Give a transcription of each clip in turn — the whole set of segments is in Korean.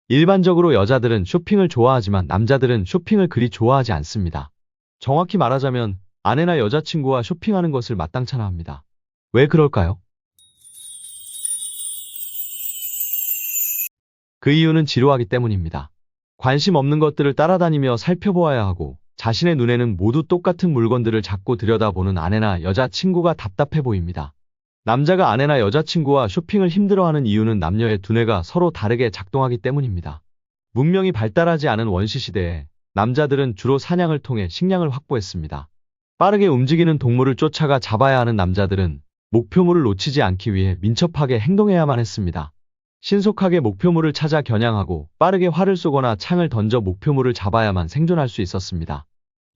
일반적으로 여자들은 쇼핑을 좋아하지만 남자들은 쇼핑을 그리 좋아하지 않습니다. 정확히 말하자면 아내나 여자친구와 쇼핑하는 것을 마땅찮아 합니다. 왜 그럴까요? 그 이유는 지루하기 때문입니다. 관심 없는 것들을 따라다니며 살펴보아야 하고 자신의 눈에는 모두 똑같은 물건들을 자꾸 들여다보는 아내나 여자친구가 답답해 보입니다. 남자가 아내나 여자친구와 쇼핑을 힘들어하는 이유는 남녀의 두뇌가 서로 다르게 작동하기 때문입니다. 문명이 발달하지 않은 원시 시대에 남자들은 주로 사냥을 통해 식량을 확보했습니다. 빠르게 움직이는 동물을 쫓아가 잡아야 하는 남자들은 목표물을 놓치지 않기 위해 민첩하게 행동해야만 했습니다. 신속하게 목표물을 찾아 겨냥하고 빠르게 활을 쏘거나 창을 던져 목표물을 잡아야만 생존할 수 있었습니다.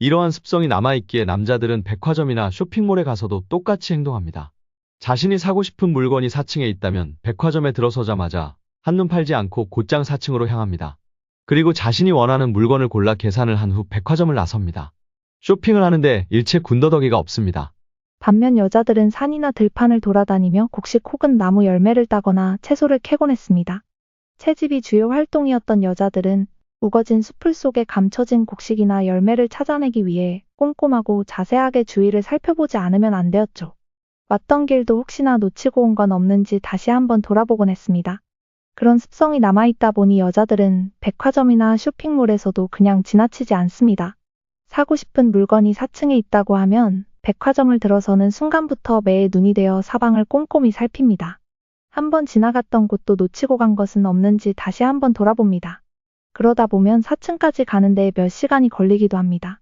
이러한 습성이 남아있기에 남자들은 백화점이나 쇼핑몰에 가서도 똑같이 행동합니다. 자신이 사고 싶은 물건이 4층에 있다면 백화점에 들어서자마자 한눈 팔지 않고 곧장 4층으로 향합니다. 그리고 자신이 원하는 물건을 골라 계산을 한 후 백화점을 나섭니다. 쇼핑을 하는데 일체 군더더기가 없습니다. 반면 여자들은 산이나 들판을 돌아다니며 곡식 혹은 나무 열매를 따거나 채소를 캐곤 했습니다. 채집이 주요 활동이었던 여자들은 우거진 숲풀 속에 감춰진 곡식이나 열매를 찾아내기 위해 꼼꼼하고 자세하게 주위를 살펴보지 않으면 안 되었죠. 왔던 길도 혹시나 놓치고 온 건 없는지 다시 한번 돌아보곤 했습니다. 그런 습성이 남아있다 보니 여자들은 백화점이나 쇼핑몰에서도 그냥 지나치지 않습니다. 사고 싶은 물건이 4층에 있다고 하면 백화점을 들어서는 순간부터 매의 눈이 되어 사방을 꼼꼼히 살핍니다. 한번 지나갔던 곳도 놓치고 간 것은 없는지 다시 한번 돌아봅니다. 그러다 보면 4층까지 가는데 몇 시간이 걸리기도 합니다.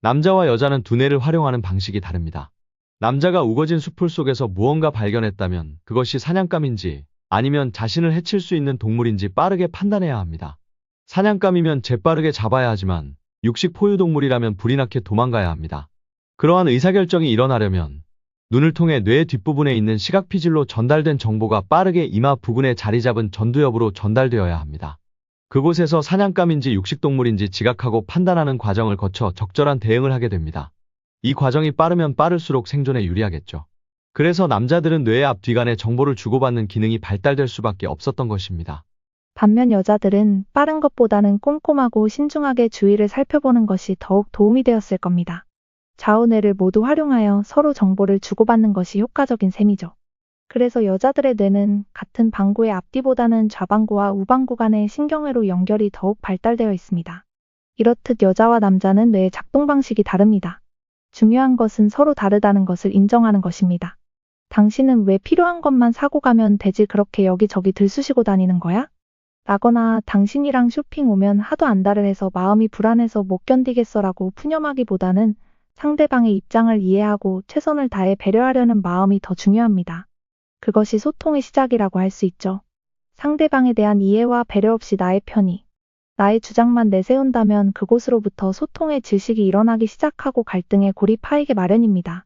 남자와 여자는 두뇌를 활용하는 방식이 다릅니다. 남자가 우거진 숲풀 속에서 무언가 발견했다면 그것이 사냥감인지 아니면 자신을 해칠 수 있는 동물인지 빠르게 판단해야 합니다. 사냥감이면 재빠르게 잡아야 하지만 육식 포유동물이라면 불이 나게 도망가야 합니다. 그러한 의사결정이 일어나려면 눈을 통해 뇌 뒷부분에 있는 시각피질로 전달된 정보가 빠르게 이마 부근에 자리 잡은 전두엽으로 전달되어야 합니다. 그곳에서 사냥감인지 육식동물인지 지각하고 판단하는 과정을 거쳐 적절한 대응을 하게 됩니다. 이 과정이 빠르면 빠를수록 생존에 유리하겠죠. 그래서 남자들은 뇌의 앞뒤간에 정보를 주고받는 기능이 발달될 수밖에 없었던 것입니다. 반면 여자들은 빠른 것보다는 꼼꼼하고 신중하게 주위를 살펴보는 것이 더욱 도움이 되었을 겁니다. 좌우뇌를 모두 활용하여 서로 정보를 주고받는 것이 효과적인 셈이죠. 그래서 여자들의 뇌는 같은 방구의 앞뒤보다는 좌방구와 우방구 간의 신경회로 연결이 더욱 발달되어 있습니다. 이렇듯 여자와 남자는 뇌의 작동 방식이 다릅니다. 중요한 것은 서로 다르다는 것을 인정하는 것입니다. 당신은 왜 필요한 것만 사고 가면 되지 그렇게 여기저기 들쑤시고 다니는 거야? 라거나 당신이랑 쇼핑 오면 하도 안달을 해서 마음이 불안해서 못 견디겠어라고 푸념하기보다는 상대방의 입장을 이해하고 최선을 다해 배려하려는 마음이 더 중요합니다. 그것이 소통의 시작이라고 할 수 있죠. 상대방에 대한 이해와 배려 없이 나의 편의, 나의 주장만 내세운다면 그곳으로부터 소통의 질식이 일어나기 시작하고 갈등의 골이 파이게 마련입니다.